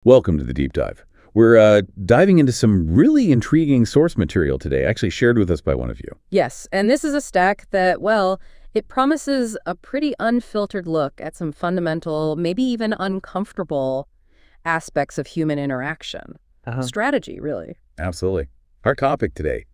Welcome to the Deep Dive. We're diving into some really intriguing source material today, actually shared with us by one of you. Yes, and this is a stack that, well, it promises a pretty unfiltered look at some fundamental, maybe even uncomfortable aspects of human interaction. Strategy, really. Absolutely. Our topic today,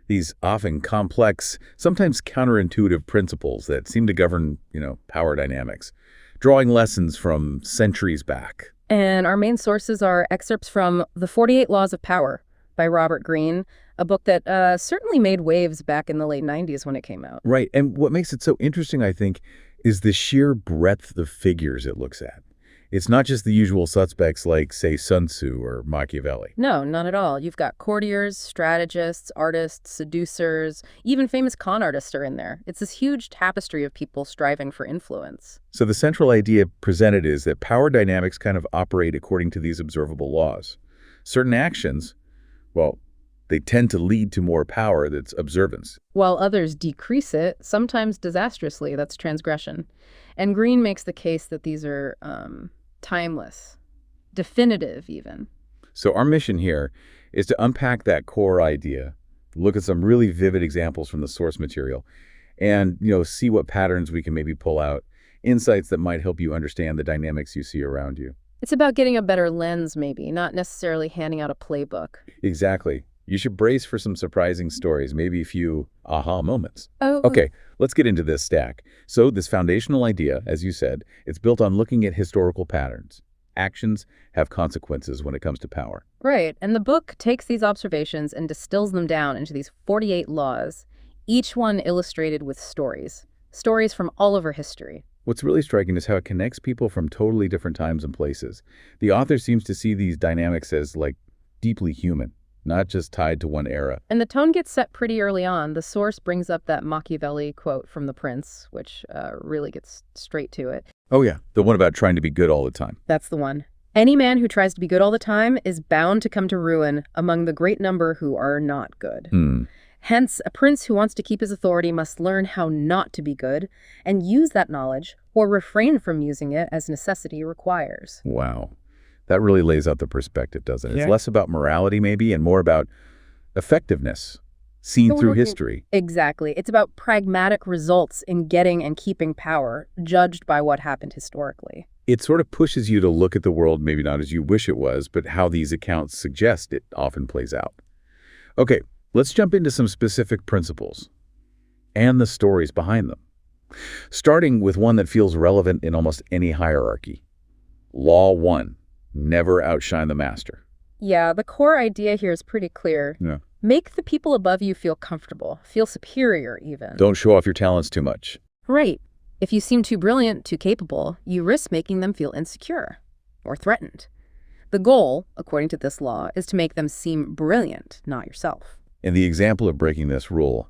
these often complex, sometimes counterintuitive principles that seem to govern, power dynamics, drawing lessons from centuries back. And our main sources are excerpts from The 48 Laws of Power by Robert Greene, a book that certainly made waves back in the late 90s when it came out. Right. And what makes it so interesting, I think, is the sheer breadth of figures it looks at. It's not just the usual suspects like, say, Sun Tzu or Machiavelli. No, not at all. You've got courtiers, strategists, artists, seducers, even famous con artists are in there. It's this huge tapestry of people striving for influence. So the central idea presented is that power dynamics kind of operate according to these observable laws. Certain actions, well, they tend to lead to more power that's observance. While others decrease it, sometimes disastrously. That's transgression. And Greene makes the case that these are timeless, definitive even. So our mission here is to unpack that core idea, look at some really vivid examples from the source material, and see what patterns we can maybe pull out, insights that might help you understand the dynamics you see around you. It's about getting a better lens, maybe, not necessarily handing out a playbook. Exactly. You should brace for some surprising stories, maybe a few aha moments. Oh. Okay, let's get into this stack. So this foundational idea, as you said, it's built on looking at historical patterns. Actions have consequences when it comes to power. Right, and the book takes these observations and distills them down into these 48 laws, each one illustrated with stories from all over history. What's really striking is how it connects people from totally different times and places. The author seems to see these dynamics as, deeply human, not just tied to one era. And the tone gets set pretty early on. The source brings up that Machiavelli quote from The Prince, which really gets straight to it. Oh yeah, the one about trying to be good all the time. That's the one. Any man who tries to be good all the time is bound to come to ruin among the great number who are not good. Hence, a prince who wants to keep his authority must learn how not to be good and use that knowledge or refrain from using it as necessity requires. Wow. That really lays out the perspective, doesn't it? Yeah. It's less about morality, maybe, and more about effectiveness, seen through history. Exactly. It's about pragmatic results in getting and keeping power, judged by what happened historically. It sort of pushes you to look at the world maybe not as you wish it was, but how these accounts suggest it often plays out. Okay, let's jump into some specific principles and the stories behind them. Starting with one that feels relevant in almost any hierarchy. Law 1. Never outshine the master. Yeah, the core idea here is pretty clear. Yeah. Make the people above you feel comfortable, feel superior even. Don't show off your talents too much. Right. If you seem too brilliant, too capable, you risk making them feel insecure or threatened. The goal, according to this law, is to make them seem brilliant, not yourself. And the example of breaking this rule,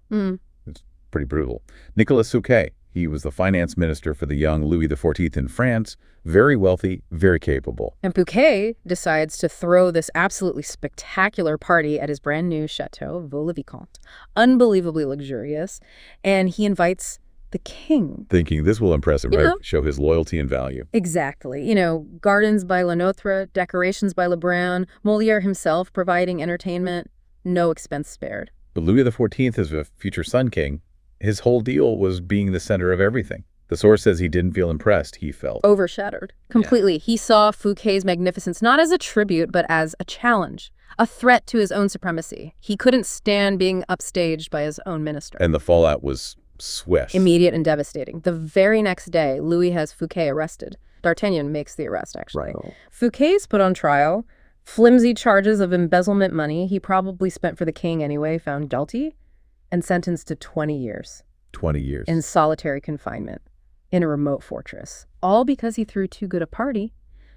it's pretty brutal. Nicolas Fouquet, he was the finance minister for the young Louis XIV in France, very wealthy, very capable. And Fouquet decides to throw this absolutely spectacular party at his brand new chateau, Vaux-le-Vicomte. Unbelievably luxurious. And he invites the king. Thinking this will impress him, right? Show his loyalty and value. Exactly. Gardens by Lenotre, decorations by Lebrun, Molière himself providing entertainment, no expense spared. But Louis XIV, as a future Sun King, his whole deal was being the center of everything. The source says he didn't feel impressed, he felt overshadowed completely. Yeah. He saw Fouquet's magnificence not as a tribute, but as a challenge, a threat to his own supremacy. He couldn't stand being upstaged by his own minister. And the fallout was swift. Immediate and devastating. The very next day, Louis has Fouquet arrested. D'Artagnan makes the arrest, actually. Right. Fouquet's put on trial. Flimsy charges of embezzlement money he probably spent for the king anyway, found guilty, and sentenced to 20 years. 20 years. In solitary confinement, in a remote fortress. All because he threw too good a party,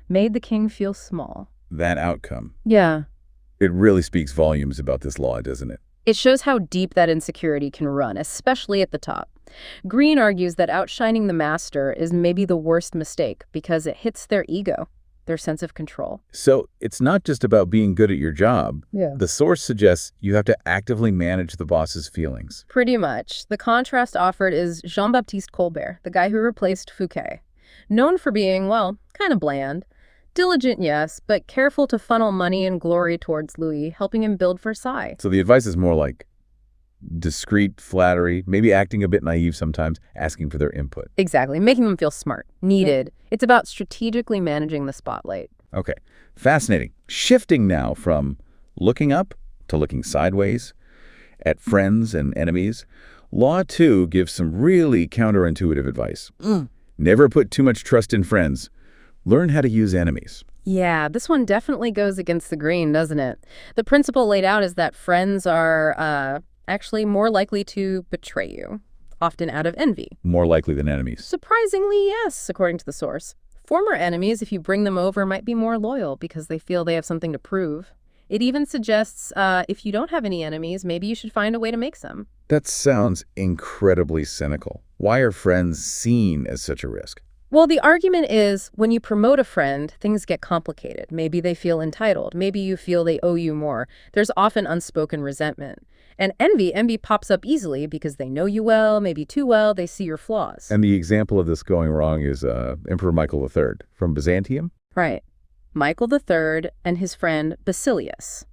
made the king feel small. That outcome. Yeah. It really speaks volumes about this law, doesn't it? It shows how deep that insecurity can run, especially at the top. Greene argues that outshining the master is maybe the worst mistake because it hits their ego, their sense of control. So it's not just about being good at your job. Yeah. The source suggests you have to actively manage the boss's feelings. Pretty much. The contrast offered is Jean-Baptiste Colbert, the guy who replaced Fouquet. Known for being, well, kind of bland. Diligent, yes, but careful to funnel money and glory towards Louis, helping him build Versailles. So the advice is more like discreet flattery, maybe acting a bit naive sometimes, asking for their input. Exactly, making them feel smart, needed. It's about strategically managing the spotlight. Okay, fascinating. Shifting now from looking up to looking sideways at friends and enemies, Law 2 gives some really counterintuitive advice. Never put too much trust in friends. Learn how to use enemies. Yeah, this one definitely goes against the grain, doesn't it? The principle laid out is that friends are actually more likely to betray you, often out of envy. More likely than enemies. Surprisingly, yes, according to the source. Former enemies, if you bring them over, might be more loyal because they feel they have something to prove. It even suggests if you don't have any enemies, maybe you should find a way to make some. That sounds incredibly cynical. Why are friends seen as such a risk? Well, the argument is when you promote a friend, things get complicated. Maybe they feel entitled. Maybe you feel they owe you more. There's often unspoken resentment. And envy pops up easily because they know you well, maybe too well, they see your flaws. And the example of this going wrong is Emperor Michael III from Byzantium. Right. Michael III and his friend Basilius.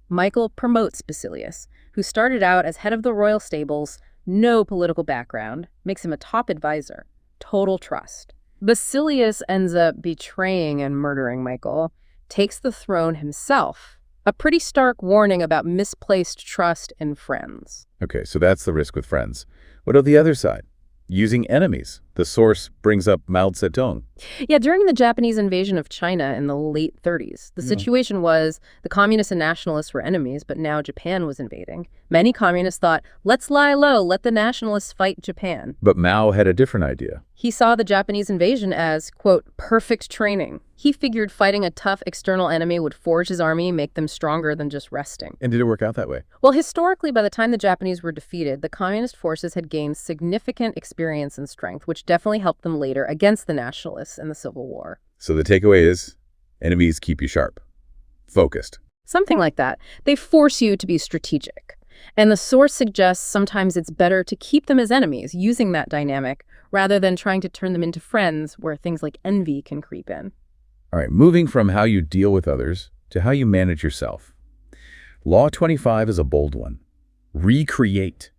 Michael promotes Basilius, who started out as head of the royal stables, no political background, makes him a top advisor, total trust. Basilius ends up betraying and murdering Michael, takes the throne himself. A pretty stark warning about misplaced trust in friends. Okay, so that's the risk with friends. What about the other side? Using enemies. The source brings up Mao Zedong. Yeah, during the Japanese invasion of China in the late 30s, the situation was the communists and nationalists were enemies, but now Japan was invading. Many communists thought, let's lie low, let the nationalists fight Japan. But Mao had a different idea. He saw the Japanese invasion as, quote, perfect training. He figured fighting a tough external enemy would forge his army, make them stronger than just resting. And did it work out that way? Well, historically, by the time the Japanese were defeated, the communist forces had gained significant experience and strength, which definitely helped them later against the nationalists in the Civil War. So the takeaway is, enemies keep you sharp, focused. Something like that. They force you to be strategic. And the source suggests sometimes it's better to keep them as enemies, using that dynamic, rather than trying to turn them into friends where things like envy can creep in. All right, moving from how you deal with others to how you manage yourself. Law 25 is a bold one. Recreate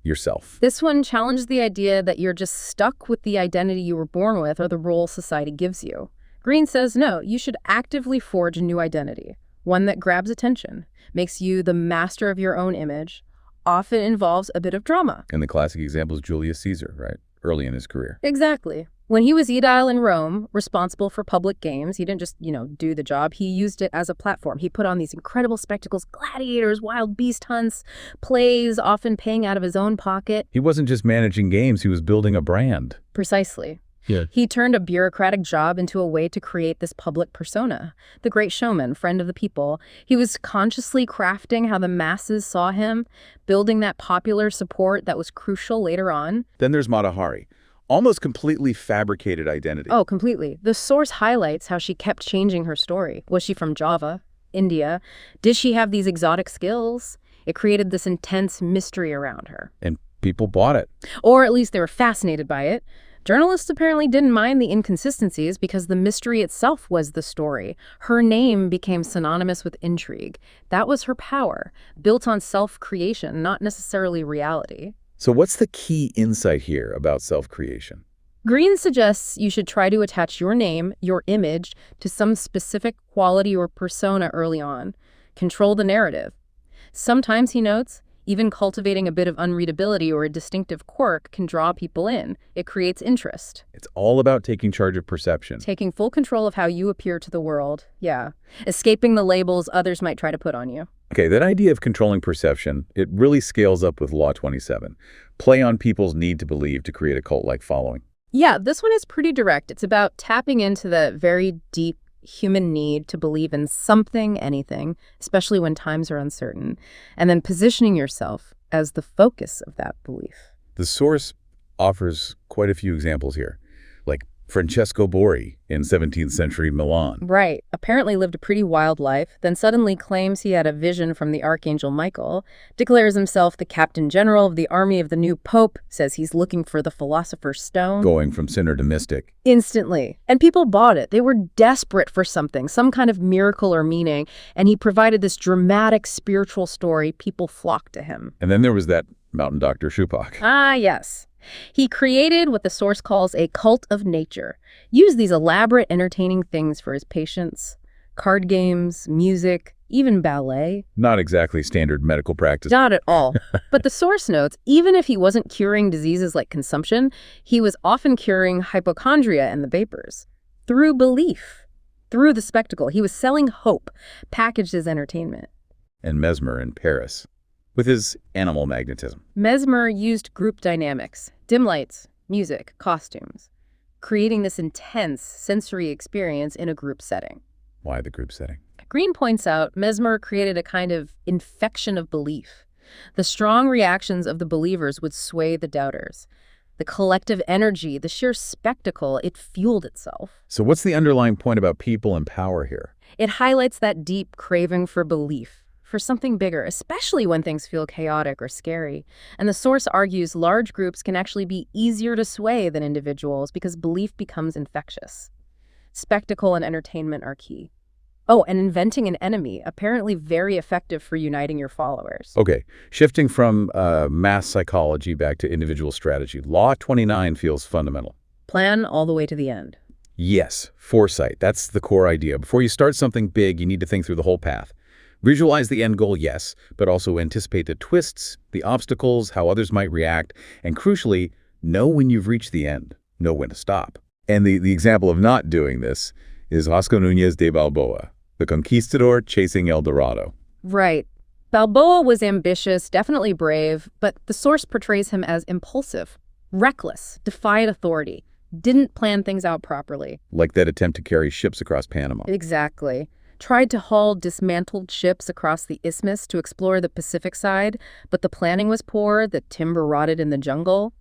yourself. This one challenges the idea that you're just stuck with the identity you were born with or the role society gives you. Green says no, you should actively forge a new identity, one that grabs attention, makes you the master of your own image, often involves a bit of drama. And the classic example is Julius Caesar, right? Early in his career. Exactly. When he was aedile in Rome, responsible for public games, he didn't just, do the job. He used it as a platform. He put on these incredible spectacles, gladiators, wild beast hunts, plays, often paying out of his own pocket. He wasn't just managing games, he was building a brand. Precisely. Yeah. He turned a bureaucratic job into a way to create this public persona, the great showman, friend of the people. He was consciously crafting how the masses saw him, building that popular support that was crucial later on. Then there's Mata Hari. Almost completely fabricated identity. Oh, completely. The source highlights how she kept changing her story. Was she from Java, India? Did she have these exotic skills? It created this intense mystery around her. And people bought it. Or at least they were fascinated by it. Journalists apparently didn't mind the inconsistencies because the mystery itself was the story. Her name became synonymous with intrigue. That was her power, built on self-creation, not necessarily reality. So what's the key insight here about self-creation? Green suggests you should try to attach your name, your image, to some specific quality or persona early on. Control the narrative. Sometimes, he notes, even cultivating a bit of unreadability or a distinctive quirk can draw people in. It creates interest. It's all about taking charge of perception. Taking full control of how you appear to the world. Yeah. Escaping the labels others might try to put on you. Okay, that idea of controlling perception, it really scales up with Law 27. Play on people's need to believe to create a cult-like following. Yeah, this one is pretty direct. It's about tapping into the very deep human need to believe in something, anything, especially when times are uncertain, and then positioning yourself as the focus of that belief. The source offers quite a few examples here, like Francesco Borri in 17th century Milan. Right. Apparently lived a pretty wild life, then suddenly claims he had a vision from the Archangel Michael, declares himself the Captain General of the army of the new Pope, says he's looking for the Philosopher's Stone. Going from sinner to mystic. Instantly. And people bought it. They were desperate for something, some kind of miracle or meaning, and he provided this dramatic spiritual story. People flocked to him. And then there was that mountain doctor Shupak. Ah, yes. He created what the source calls a cult of nature, used these elaborate, entertaining things for his patients. Card games, music, even ballet. Not exactly standard medical practice. Not at all. But the source notes, even if he wasn't curing diseases like consumption, he was often curing hypochondria and the vapors. Through belief. Through the spectacle. He was selling hope, packaged as entertainment. And Mesmer in Paris, with his animal magnetism. Mesmer used group dynamics, dim lights, music, costumes, creating this intense sensory experience in a group setting. Why the group setting? Green points out Mesmer created a kind of infection of belief. The strong reactions of the believers would sway the doubters. The collective energy, the sheer spectacle, it fueled itself. So what's the underlying point about people and power here? It highlights that deep craving for belief, for something bigger, especially when things feel chaotic or scary. And the source argues large groups can actually be easier to sway than individuals because belief becomes infectious. Spectacle and entertainment are key. Oh, and inventing an enemy, apparently very effective for uniting your followers. Okay, shifting from mass psychology back to individual strategy. Law 29 feels fundamental. Plan all the way to the end. Yes, foresight. That's the core idea. Before you start something big, you need to think through the whole path. Visualize the end goal, yes, but also anticipate the twists, the obstacles, how others might react, and crucially, know when you've reached the end, know when to stop. And the example of not doing this is Vasco Núñez de Balboa, the conquistador chasing El Dorado. Right. Balboa was ambitious, definitely brave, but the source portrays him as impulsive, reckless, defied authority, didn't plan things out properly. Like that attempt to carry ships across Panama. Exactly. Tried to haul dismantled ships across the isthmus to explore the Pacific side, but the planning was poor, the timber rotted in the jungle.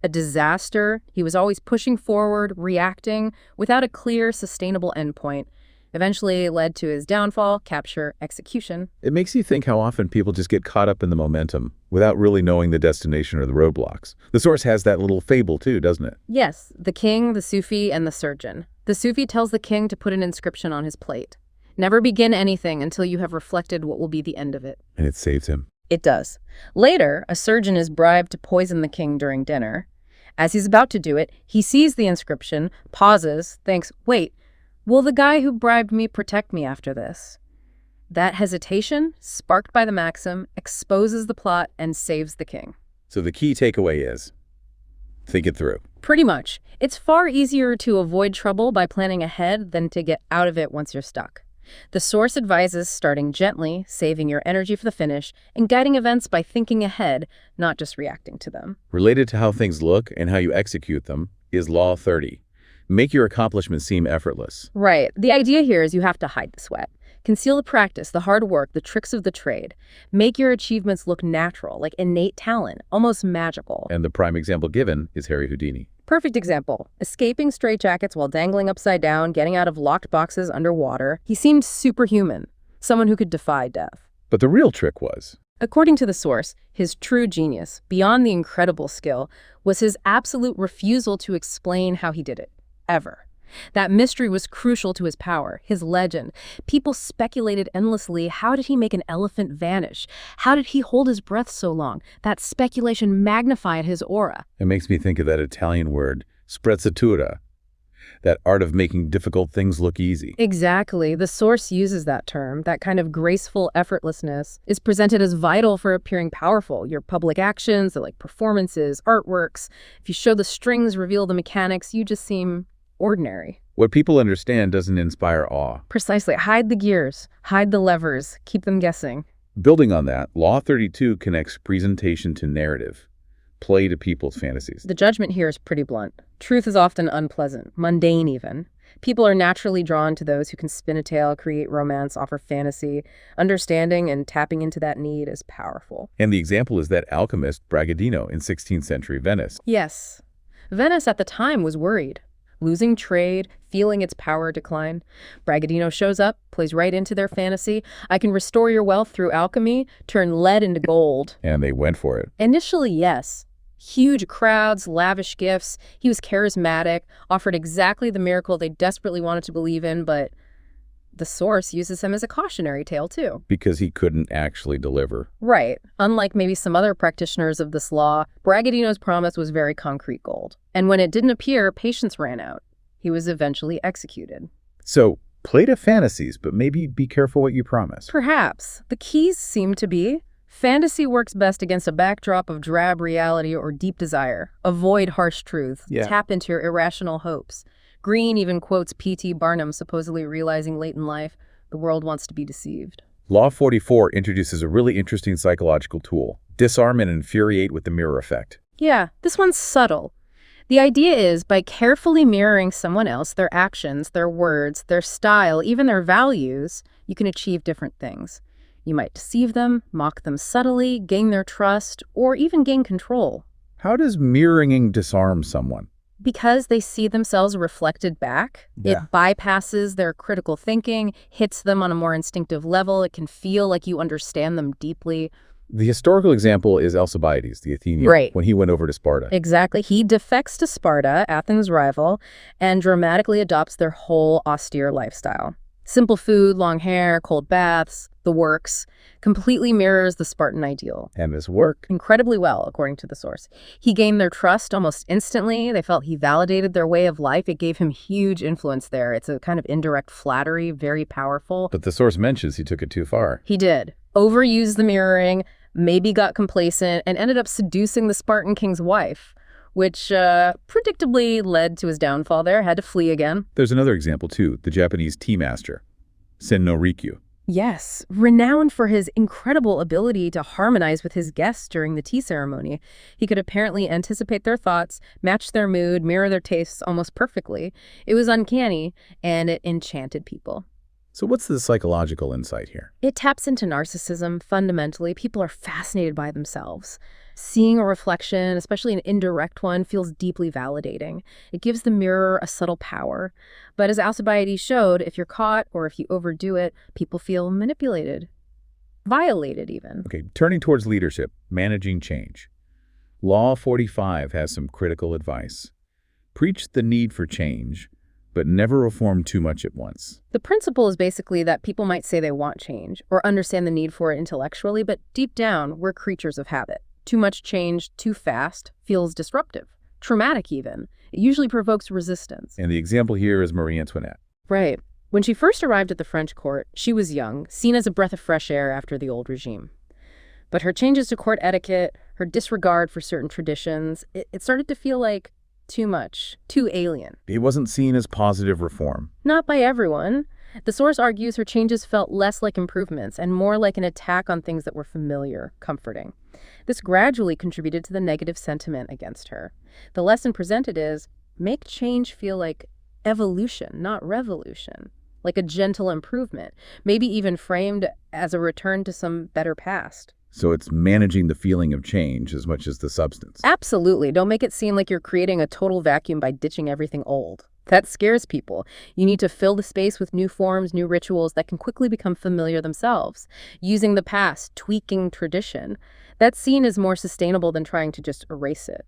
A disaster. He was always pushing forward, reacting, without a clear, sustainable endpoint. Eventually it led to his downfall, capture, execution. It makes you think how often people just get caught up in the momentum without really knowing the destination or the roadblocks. The source has that little fable too, doesn't it? Yes, the king, the Sufi, and the surgeon. The Sufi tells the king to put an inscription on his plate. Never begin anything until you have reflected what will be the end of it. And it saves him. It does. Later, a surgeon is bribed to poison the king during dinner. As he's about to do it, he sees the inscription, pauses, thinks, wait, will the guy who bribed me protect me after this? That hesitation, sparked by the maxim, exposes the plot and saves the king. So the key takeaway is, think it through. Pretty much. It's far easier to avoid trouble by planning ahead than to get out of it once you're stuck. The source advises starting gently, saving your energy for the finish, and guiding events by thinking ahead, not just reacting to them. Related to how things look and how you execute them is Law 30. Make your accomplishments seem effortless. Right. The idea here is you have to hide the sweat. Conceal the practice, the hard work, the tricks of the trade. Make your achievements look natural, like innate talent, almost magical. And the prime example given is Harry Houdini. Perfect example. Escaping straitjackets while dangling upside down, getting out of locked boxes underwater. He seemed superhuman, someone who could defy death. But the real trick was, according to the source, his true genius, beyond the incredible skill, was his absolute refusal to explain how he did it, ever. That mystery was crucial to his power, his legend. People speculated endlessly, how did he make an elephant vanish? How did he hold his breath so long? That speculation magnified his aura. It makes me think of that Italian word, sprezzatura, that art of making difficult things look easy. Exactly. The source uses that term. That kind of graceful effortlessness is presented as vital for appearing powerful. Your public actions, like performances, artworks. If you show the strings, reveal the mechanics, you just seem ordinary. What people understand doesn't inspire awe. Precisely. Hide the gears, hide the levers, keep them guessing. Building on that, Law 32 connects presentation to narrative, play to people's fantasies. The judgment here is pretty blunt. Truth is often unpleasant, mundane even. People are naturally drawn to those who can spin a tale, create romance, offer fantasy. Understanding and tapping into that need is powerful. And the example is that alchemist Bragadino in 16th century Venice. Yes. Venice at the time was worried. losing trade, feeling its power decline. Bragadino shows up, plays right into their fantasy. I can restore your wealth through alchemy, turn lead into gold. And they went for it. Initially, yes. Huge crowds, lavish gifts. He was charismatic, offered exactly the miracle they desperately wanted to believe in, but the source uses him as a cautionary tale, too. Because he couldn't actually deliver. Right. Unlike maybe some other practitioners of this law, Bragadino's promise was very concrete gold. And when it didn't appear, patience ran out. He was eventually executed. So, play to fantasies, but maybe be careful what you promise. Perhaps. The keys seem to be: fantasy works best against a backdrop of drab reality or deep desire. Avoid harsh truth. Yeah. Tap into your irrational hopes. Green even quotes P.T. Barnum, supposedly realizing late in life, the world wants to be deceived. Law 44 introduces a really interesting psychological tool: disarm and infuriate with the mirror effect. Yeah, this one's subtle. The idea is, by carefully mirroring someone else, their actions, their words, their style, even their values, you can achieve different things. You might deceive them, mock them subtly, gain their trust, or even gain control. How does mirroring disarm someone? Because they see themselves reflected back, Yeah. It bypasses their critical thinking, hits them on a more instinctive level. It can feel like you understand them deeply. The historical example is Alcibiades, the Athenian, Right. when he went over to Sparta. Exactly. He defects to Sparta, Athens' rival, and dramatically adopts their whole austere lifestyle. Simple food, long hair, cold baths, the works, completely mirrors the Spartan ideal. And his work. Incredibly well, according to the source. He gained their trust almost instantly. They felt he validated their way of life. It gave him huge influence there. It's a kind of indirect flattery, very powerful. But the source mentions he took it too far. He did. Overused the mirroring, maybe got complacent, and ended up seducing the Spartan king's wife, which predictably led to his downfall there, had to flee again. There's another example, too, the Japanese tea master, Sen no Rikyu. Yes, renowned for his incredible ability to harmonize with his guests during the tea ceremony. He could apparently anticipate their thoughts, match their mood, mirror their tastes almost perfectly. It was uncanny, and it enchanted people. So what's the psychological insight here? It taps into narcissism. Fundamentally, people are fascinated by themselves. Seeing a reflection, especially an indirect one, feels deeply validating. It gives the mirror a subtle power. But as Alcibiades showed, if you're caught or if you overdo it, people feel manipulated, violated even. Okay, turning towards leadership, managing change. Law 45 has some critical advice. Preach the need for change, but never reform too much at once. The principle is basically that people might say they want change or understand the need for it intellectually, but deep down, we're creatures of habit. Too much change, too fast, feels disruptive, traumatic even. It usually provokes resistance. And the example here is Marie Antoinette. Right. When she first arrived at the French court, she was young, seen as a breath of fresh air after the old regime. But her changes to court etiquette, her disregard for certain traditions, it started to feel like too much, too alien. It wasn't seen as positive reform. Not by everyone. The source argues her changes felt less like improvements and more like an attack on things that were familiar, comforting. This gradually contributed to the negative sentiment against her. The lesson presented is, make change feel like evolution, not revolution, like a gentle improvement, maybe even framed as a return to some better past. So it's managing the feeling of change as much as the substance. Absolutely. Don't make it seem like you're creating a total vacuum by ditching everything old. That scares people. You need to fill the space with new forms, new rituals that can quickly become familiar themselves. Using the past, tweaking tradition. That's seen as more sustainable than trying to just erase it.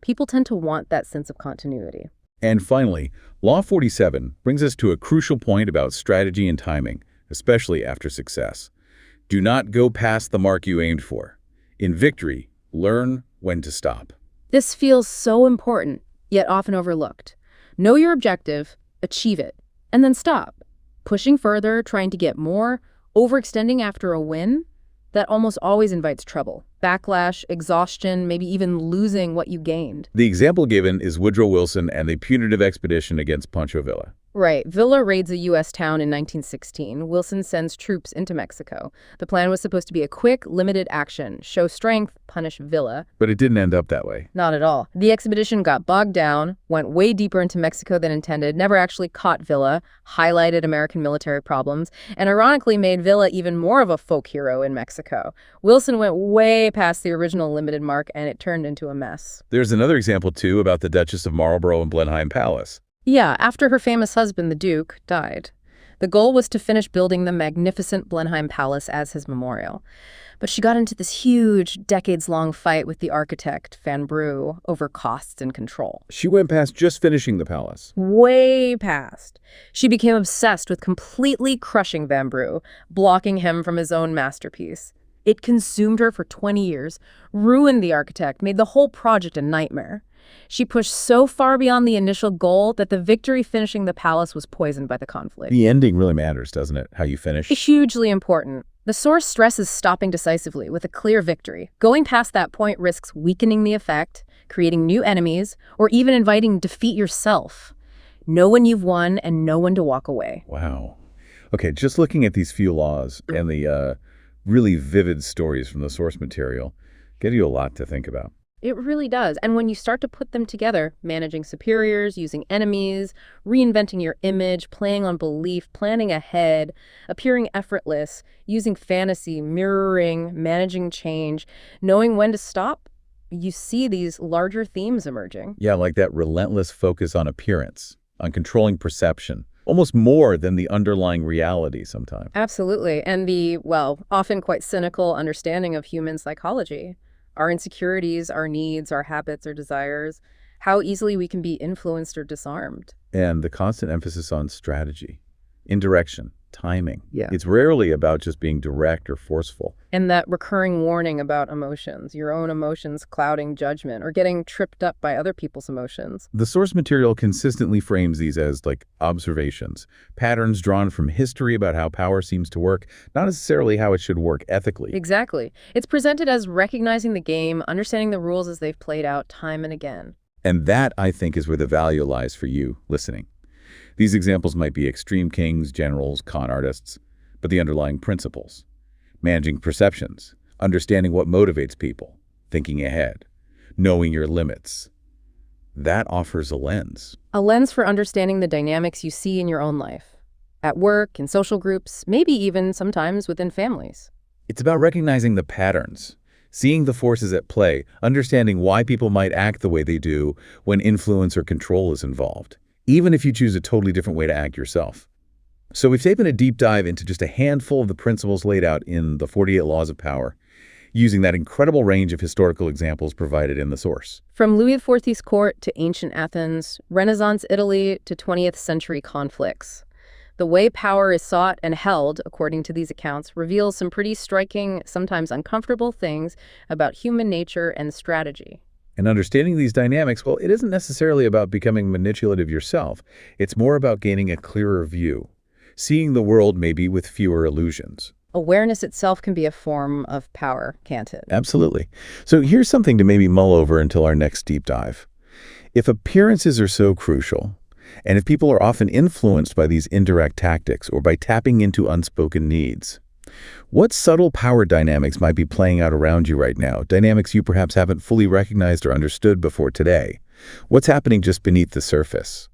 People tend to want that sense of continuity. And finally, Law 47 brings us to a crucial point about strategy and timing, especially after success. Do not go past the mark you aimed for. In victory, learn when to stop. This feels so important, yet often overlooked. Know your objective, achieve it, and then stop. Pushing further, trying to get more, overextending after a win, that almost always invites trouble. Backlash, exhaustion, maybe even losing what you gained. The example given is Woodrow Wilson and the punitive expedition against Pancho Villa. Right. Villa raids a U.S. town in 1916. Wilson sends troops into Mexico. The plan was supposed to be a quick, limited action. Show strength, punish Villa. But it didn't end up that way. Not at all. The expedition got bogged down, went way deeper into Mexico than intended, never actually caught Villa, highlighted American military problems, and ironically made Villa even more of a folk hero in Mexico. Wilson went way past the original limited mark, and it turned into a mess. There's another example, too, about the Duchess of Marlborough and Blenheim Palace. Yeah, after her famous husband, the Duke, died. The goal was to finish building the magnificent Blenheim Palace as his memorial. But she got into this huge, decades-long fight with the architect, Vanbrugh, over costs and control. She went past just finishing the palace. Way past. She became obsessed with completely crushing Vanbrugh, blocking him from his own masterpiece. It consumed her for 20 years, ruined the architect, made the whole project a nightmare. She pushed so far beyond the initial goal that the victory finishing the palace was poisoned by the conflict. The ending really matters, doesn't it? How you finish. Hugely important. The source stresses stopping decisively with a clear victory. Going past that point risks weakening the effect, creating new enemies, or even inviting defeat yourself. Know when you've won and know when to walk away. Wow. Okay, just looking at these few laws and the really vivid stories from the source material give you a lot to think about. It really does. And when you start to put them together, managing superiors, using enemies, reinventing your image, playing on belief, planning ahead, appearing effortless, using fantasy, mirroring, managing change, knowing when to stop, you see these larger themes emerging. Yeah, like that relentless focus on appearance, on controlling perception, almost more than the underlying reality sometimes. Absolutely. And the, well, often quite cynical understanding of human psychology. Our insecurities, our needs, our habits, our desires, how easily we can be influenced or disarmed. And the constant emphasis on strategy, indirection, timing. Yeah. It's rarely about just being direct or forceful. And that recurring warning about emotions, your own emotions clouding judgment or getting tripped up by other people's emotions. The source material consistently frames these as like observations, patterns drawn from history about how power seems to work, not necessarily how it should work ethically. Exactly. It's presented as recognizing the game, understanding the rules as they've played out time and again. And that, I think, is where the value lies for you listening. These examples might be extreme kings, generals, con artists, but the underlying principles, managing perceptions, understanding what motivates people, thinking ahead, knowing your limits, that offers a lens. A lens for understanding the dynamics you see in your own life, at work, in social groups, maybe even sometimes within families. It's about recognizing the patterns, seeing the forces at play, understanding why people might act the way they do when influence or control is involved, even if you choose a totally different way to act yourself. So we've taken a deep dive into just a handful of the principles laid out in the 48 Laws of Power, using that incredible range of historical examples provided in the source. From Louis XIV's court to ancient Athens, Renaissance Italy to 20th century conflicts. The way power is sought and held, according to these accounts, reveals some pretty striking, sometimes uncomfortable things about human nature and strategy. And understanding these dynamics, well, it isn't necessarily about becoming manipulative yourself. It's more about gaining a clearer view, seeing the world maybe with fewer illusions. Awareness itself can be a form of power, can't it? Absolutely. So here's something to maybe mull over until our next deep dive. If appearances are so crucial, and if people are often influenced by these indirect tactics or by tapping into unspoken needs, what subtle power dynamics might be playing out around you right now? Dynamics you perhaps haven't fully recognized or understood before today. What's happening just beneath the surface?